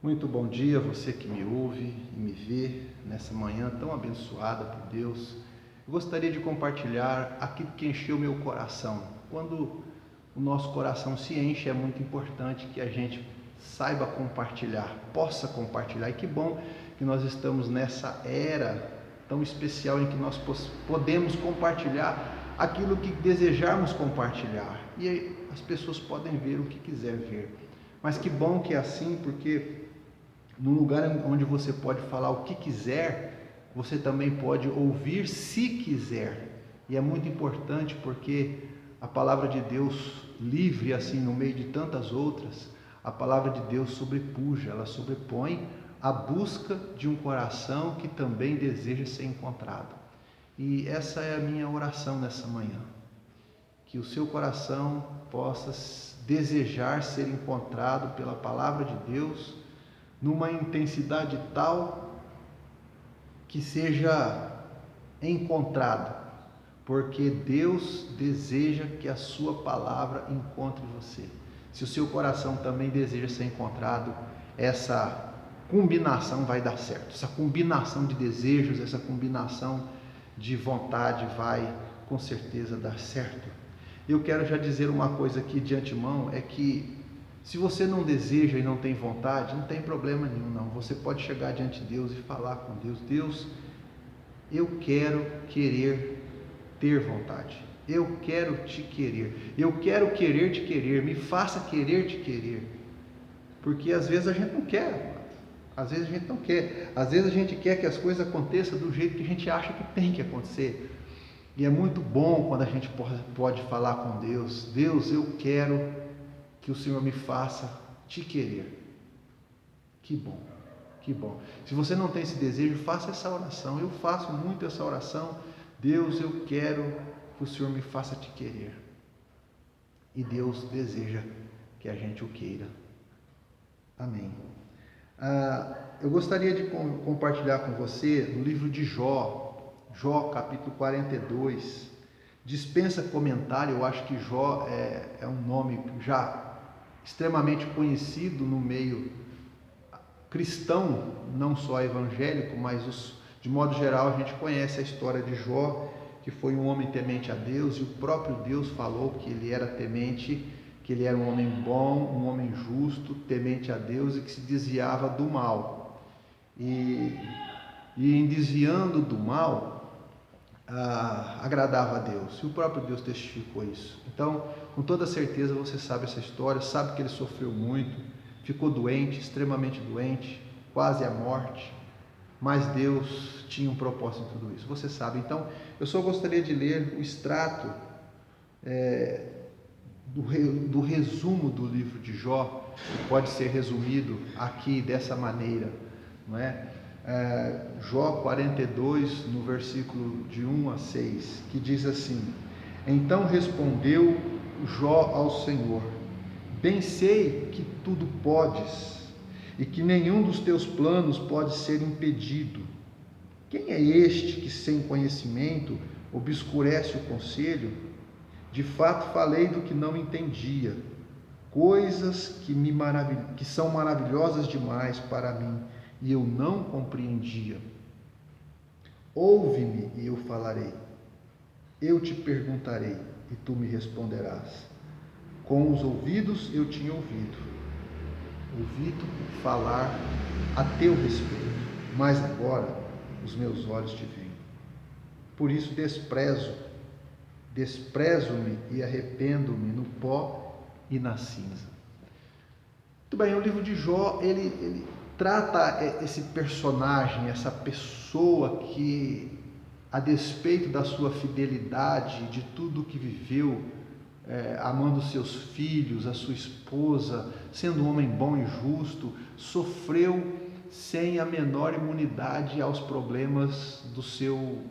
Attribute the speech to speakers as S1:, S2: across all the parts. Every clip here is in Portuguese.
S1: Muito bom dia, você que me ouve e me vê nessa manhã tão abençoada por Deus. Eu gostaria de compartilhar aquilo que encheu meu coração. Quando o nosso coração se enche, é muito importante que a gente saiba compartilhar, possa compartilhar. E que bom que nós estamos nessa era tão especial em que nós podemos compartilhar aquilo que desejarmos compartilhar. E aí as pessoas podem ver o que quiser ver. Mas que bom que é assim, porque num lugar onde você pode falar o que quiser, você também pode ouvir se quiser. E é muito importante porque a palavra de Deus, livre assim no meio de tantas outras, a palavra de Deus sobrepuja, ela sobrepõe a busca de um coração que também deseja ser encontrado. E essa é a minha oração nessa manhã, que o seu coração possa desejar ser encontrado pela palavra de Deus numa intensidade tal que seja encontrado, porque Deus deseja que a sua palavra encontre você. Se o seu coração também deseja ser encontrado, essa combinação vai dar certo. Essa combinação de desejos, essa combinação de vontade vai com certeza dar certo. Eu quero já dizer uma coisa aqui de antemão, é que se você não deseja e não tem vontade, não tem problema nenhum não. Você pode chegar diante de Deus e falar com Deus: Deus, eu quero querer ter vontade. Eu quero te querer. Eu quero querer te querer. Me faça querer te querer. Porque às vezes a gente não quer. Às vezes a gente não quer. Às vezes a gente quer que as coisas aconteçam do jeito que a gente acha que tem que acontecer. E é muito bom quando a gente pode falar com Deus: Deus, eu quero que o Senhor me faça te querer. Que bom, que bom. Se você não tem esse desejo, faça essa oração. Eu faço muito essa oração. Deus, eu quero que o Senhor me faça te querer. E Deus deseja que a gente o queira. Amém. Eu gostaria de compartilhar com você no livro de Jó, capítulo 42. Dispensa comentário, eu acho que Jó é um nome já extremamente conhecido no meio cristão, não só evangélico, mas de modo geral a gente conhece a história de Jó, que foi um homem temente a Deus, e o próprio Deus falou que ele era temente, que ele era um homem bom, um homem justo, temente a Deus e que se desviava do mal. E em desviando do mal, agradava a Deus, e o próprio Deus testificou isso. Então, com toda certeza você sabe essa história, sabe que ele sofreu muito, ficou doente, extremamente doente, quase à morte, mas Deus tinha um propósito em tudo isso, você sabe. Então, eu só gostaria de ler o extrato do resumo do livro de Jó, que pode ser resumido aqui dessa maneira, não é? Jó 42, no versículo de 1 a 6, que diz assim: Então respondeu Jó ao Senhor: Bem sei que tudo podes, e que nenhum dos teus planos pode ser impedido. Quem é este que sem conhecimento obscurece o conselho? De fato falei do que não entendia, coisas que são maravilhosas demais para mim, e eu não compreendia. Ouve-me e eu falarei. Eu te perguntarei e tu me responderás. Com os ouvidos eu tinha ouvido falar a teu respeito, mas agora os meus olhos te veem. Por isso desprezo-me e arrependo-me no pó e na cinza. Muito bem, o livro de Jó, ele trata esse personagem, essa pessoa que, a despeito da sua fidelidade, de tudo que viveu, amando seus filhos, a sua esposa, sendo um homem bom e justo, sofreu sem a menor imunidade aos problemas do seu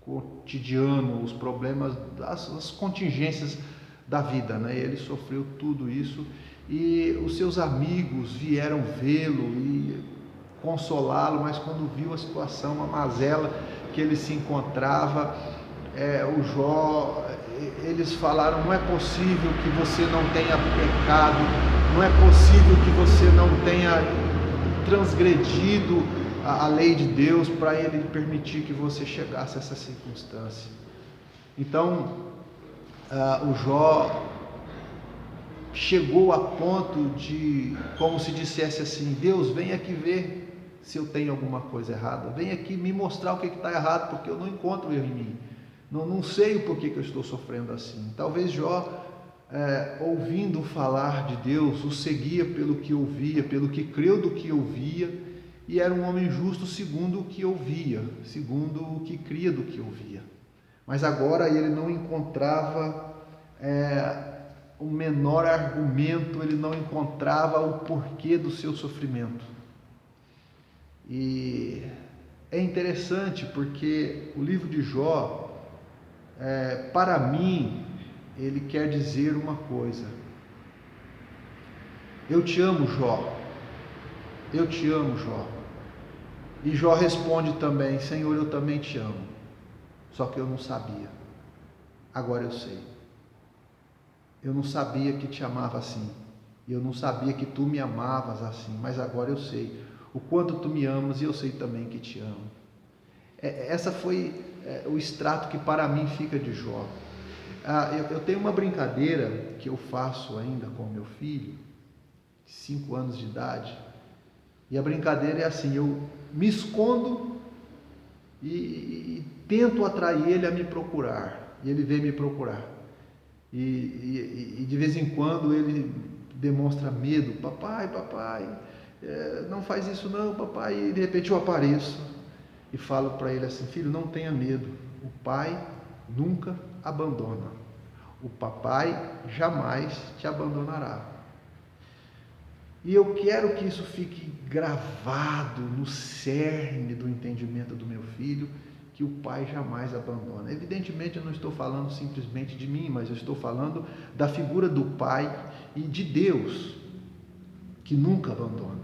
S1: cotidiano, os problemas, as contingências da vida, né? Ele sofreu tudo isso. E os seus amigos vieram vê-lo e consolá-lo, mas quando viu a situação, a mazela que ele se encontrava, o Jó, eles falaram: não é possível que você não tenha pecado, não é possível que você não tenha transgredido a lei de Deus para Ele permitir que você chegasse a essa circunstância. Então, o Jó chegou a ponto de, como se dissesse assim: Deus, vem aqui ver se eu tenho alguma coisa errada, vem aqui me mostrar o que está errado, porque eu não encontro erro em mim, não sei o porquê que eu estou sofrendo assim. Talvez Jó, ouvindo falar de Deus, o seguia pelo que ouvia, pelo que creu do que ouvia, e era um homem justo segundo o que ouvia, segundo o que cria do que ouvia. Mas agora ele não encontrava o menor argumento, ele não encontrava o porquê do seu sofrimento. E é interessante porque o livro de Jó, para mim, ele quer dizer uma coisa: eu te amo, Jó, eu te amo, Jó. E Jó responde também: Senhor, eu também te amo, só que eu não sabia, agora eu sei. Eu não sabia que te amava assim, eu não sabia que tu me amavas assim, mas agora eu sei o quanto tu me amas e eu sei também que te amo. Essa foi o extrato que para mim fica de Jó. Eu tenho uma brincadeira que eu faço ainda com meu filho, de 5 anos de idade, e a brincadeira é assim: eu me escondo e tento atrair ele a me procurar, e ele vem me procurar. E de vez em quando ele demonstra medo: papai, não faz isso não, papai. E de repente eu apareço e falo para ele assim: filho, não tenha medo, o pai nunca abandona, o papai jamais te abandonará. E eu quero que isso fique gravado no cerne do entendimento do meu filho, que o pai jamais abandona. Evidentemente eu não estou falando simplesmente de mim, mas eu estou falando da figura do pai e de Deus, que nunca abandona.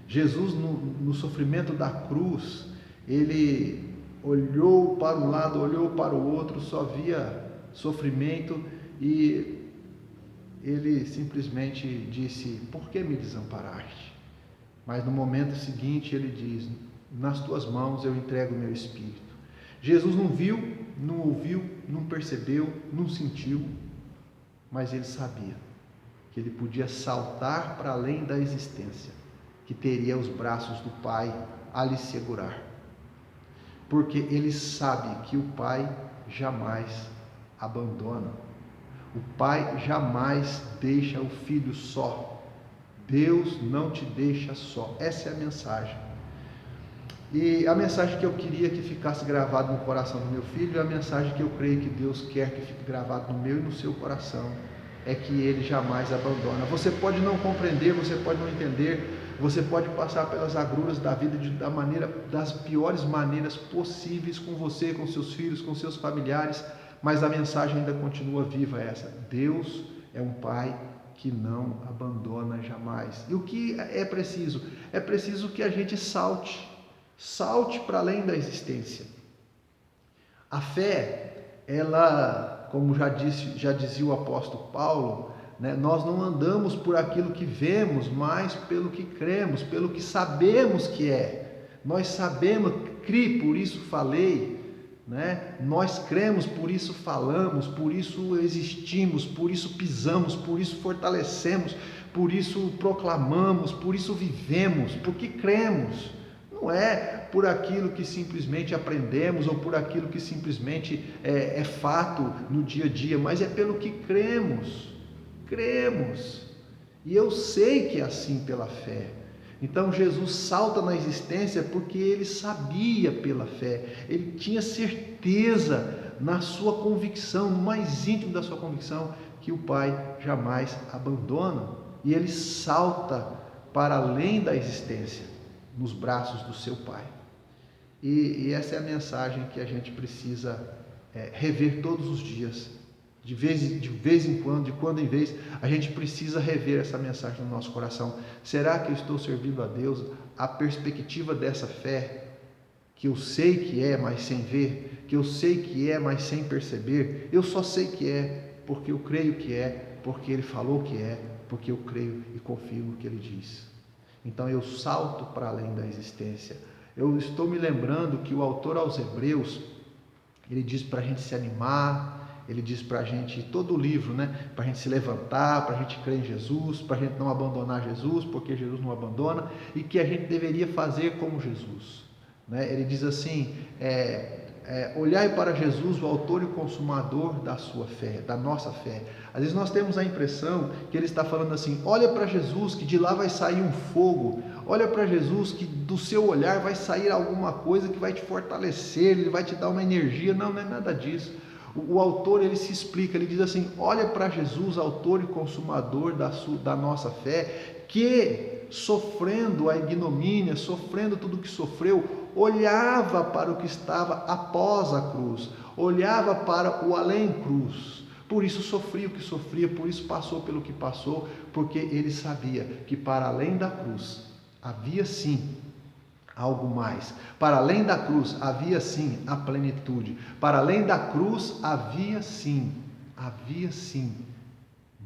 S1: Jesus, no sofrimento da cruz, ele olhou para um lado, olhou para o outro, só via sofrimento, e ele simplesmente disse: por que me desamparaste? Mas no momento seguinte ele diz: nas tuas mãos eu entrego o meu espírito. Jesus não viu, não ouviu, não percebeu, não sentiu, mas ele sabia que ele podia saltar para além da existência, que teria os braços do Pai a lhe segurar, porque ele sabe que o Pai jamais abandona, o Pai jamais deixa o filho só. Deus não te deixa só. Essa é a mensagem. E a mensagem que eu queria que ficasse gravada no coração do meu filho, é a mensagem que eu creio que Deus quer que fique gravada no meu e no seu coração, é que Ele jamais abandona. Você pode não compreender, você pode não entender, você pode passar pelas agruras da vida das piores maneiras possíveis com você, com seus filhos, com seus familiares, mas a mensagem ainda continua viva, essa: Deus é um Pai que não abandona jamais. E o que é preciso? É preciso que a gente salte para além da existência. A fé, ela, como já dizia o apóstolo Paulo, né, nós não andamos por aquilo que vemos, mas pelo que cremos, pelo que sabemos que é. Nós sabemos, criei, por isso falei, né? Nós cremos, por isso falamos, por isso existimos, por isso pisamos, por isso fortalecemos, por isso proclamamos, por isso vivemos, porque cremos. Não é por aquilo que simplesmente aprendemos ou por aquilo que simplesmente é fato no dia a dia, mas é pelo que cremos. Cremos. E eu sei que é assim pela fé. Então Jesus salta na existência porque ele sabia pela fé, ele tinha certeza na sua convicção, no mais íntimo da sua convicção, que o Pai jamais abandona, e ele salta para além da existência, nos braços do seu Pai. E essa é a mensagem que a gente precisa rever todos os dias. De vez em quando, de quando em vez, a gente precisa rever essa mensagem no nosso coração. Será que eu estou servindo a Deus a perspectiva dessa fé, que eu sei que é, mas sem ver, que eu sei que é, mas sem perceber? Eu só sei que é, porque eu creio que é, porque Ele falou que é, porque eu creio e confio no que Ele diz. Então eu salto para além da existência. Eu estou me lembrando que o autor aos Hebreus, ele diz para a gente se animar, ele diz para a gente, todo o livro, para a gente se levantar, para a gente crer em Jesus, para a gente não abandonar Jesus, porque Jesus não abandona, e que a gente deveria fazer como Jesus. Ele diz assim, olhai para Jesus, o autor e o consumador da sua fé, da nossa fé. Às vezes nós temos a impressão que ele está falando assim, olha para Jesus, que de lá vai sair um fogo, olha para Jesus, que do seu olhar vai sair alguma coisa que vai te fortalecer, ele vai te dar uma energia. Não é nada disso. O autor, ele se explica, ele diz assim, olha para Jesus, autor e consumador da nossa fé, que sofrendo a ignomínia, sofrendo tudo o que sofreu, olhava para o que estava após a cruz, olhava para o além-cruz, por isso sofria o que sofria, por isso passou pelo que passou, porque ele sabia que para além da cruz havia sim algo mais, para além da cruz havia sim a plenitude, para além da cruz havia sim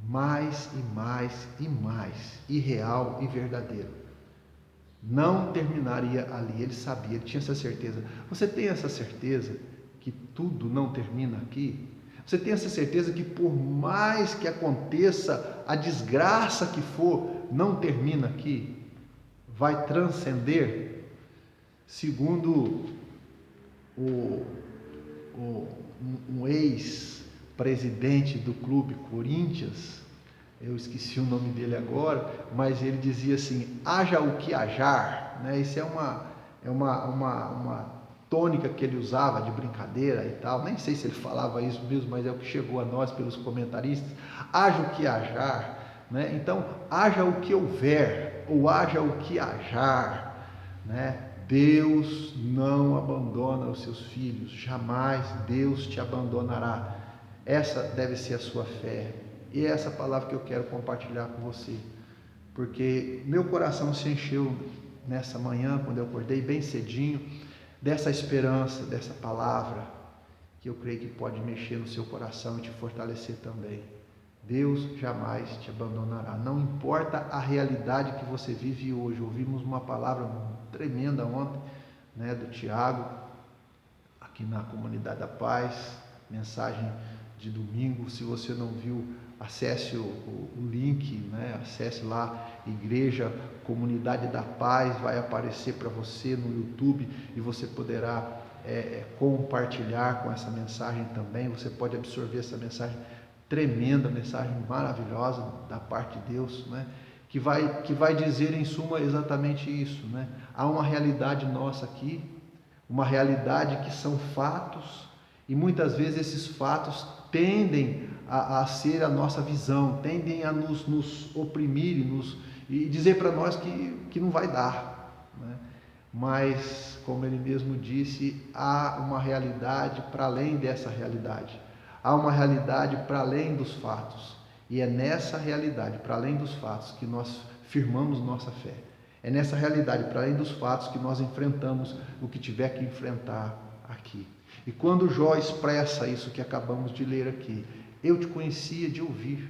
S1: mais e mais e mais, e real e verdadeiro. Não terminaria ali, ele sabia, ele tinha essa certeza. Você tem essa certeza que tudo não termina aqui? Você tem essa certeza que por mais que aconteça a desgraça que for, não termina aqui? Vai transcender? Segundo um ex-presidente do clube Corinthians, eu esqueci o nome dele agora, mas ele dizia assim, haja o que hajar, Isso é uma tônica que ele usava de brincadeira e tal, nem sei se ele falava isso mesmo, mas é o que chegou a nós pelos comentaristas, haja o que hajar, Então, haja o que houver, ou haja o que hajar, Deus não abandona os seus filhos, jamais Deus te abandonará. Essa deve ser a sua fé, e é essa palavra que eu quero compartilhar com você, porque meu coração se encheu nessa manhã, quando eu acordei bem cedinho, dessa esperança, dessa palavra, que eu creio que pode mexer no seu coração e te fortalecer também. Deus jamais te abandonará, não importa a realidade que você vive hoje. Ouvimos uma palavra tremenda ontem, do Tiago, aqui na Comunidade da Paz, mensagem de domingo. Se você não viu, acesse o link, acesse lá, Igreja Comunidade da Paz, vai aparecer para você no YouTube e você poderá compartilhar com essa mensagem também. Você pode absorver essa mensagem tremenda, mensagem maravilhosa da parte de Deus, que vai dizer em suma exatamente isso, Há uma realidade nossa aqui, uma realidade que são fatos, e muitas vezes esses fatos tendem a ser a nossa visão, tendem a nos oprimir e dizer para nós que não vai dar, Mas, como ele mesmo disse, há uma realidade para além dessa realidade. Há uma realidade para além dos fatos, e é nessa realidade, para além dos fatos, que nós firmamos nossa fé. É nessa realidade, para além dos fatos, que nós enfrentamos o que tiver que enfrentar aqui. E quando Jó expressa isso que acabamos de ler aqui, eu te conhecia de ouvir.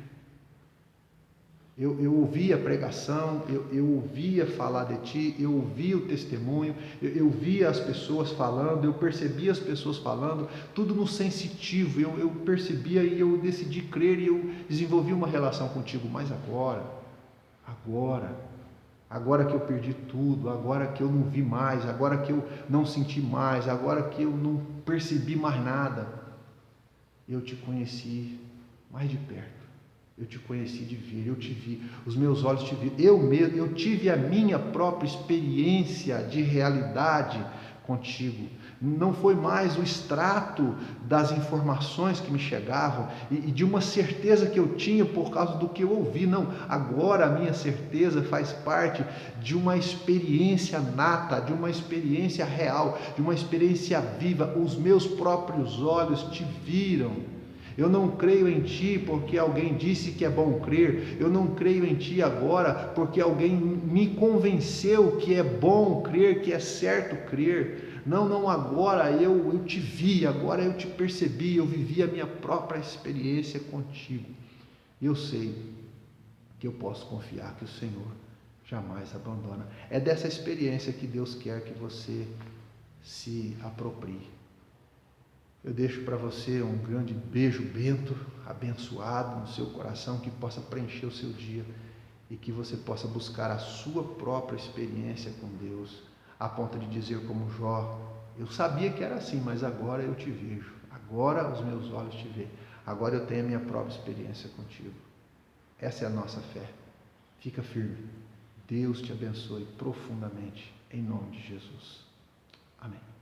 S1: Eu ouvia a pregação, eu ouvia falar de ti, eu ouvia o testemunho, eu via as pessoas falando, eu percebia as pessoas falando, tudo no sensitivo, eu percebia e eu decidi crer e eu desenvolvi uma relação contigo. Mas agora que eu perdi tudo, agora que eu não vi mais, agora que eu não senti mais, agora que eu não percebi mais nada, eu te conheci mais de perto. Eu te conheci de ver, eu te vi, os meus olhos te viram, eu tive a minha própria experiência de realidade contigo. Não foi mais o extrato das informações que me chegavam e de uma certeza que eu tinha por causa do que eu ouvi. Não, agora a minha certeza faz parte de uma experiência nata, de uma experiência real, de uma experiência viva. Os meus próprios olhos te viram. Eu não creio em ti porque alguém disse que é bom crer. Eu não creio em ti agora porque alguém me convenceu que é bom crer, que é certo crer. Não, agora eu te vi, agora eu te percebi, eu vivi a minha própria experiência contigo. E eu sei que eu posso confiar que o Senhor jamais abandona. É dessa experiência que Deus quer que você se aproprie. Eu deixo para você um grande beijo bento, abençoado no seu coração, que possa preencher o seu dia e que você possa buscar a sua própria experiência com Deus, a ponto de dizer como Jó: eu sabia que era assim, mas agora eu te vejo, agora os meus olhos te veem, agora eu tenho a minha própria experiência contigo. Essa é a nossa fé. Fica firme. Deus te abençoe profundamente, em nome de Jesus. Amém.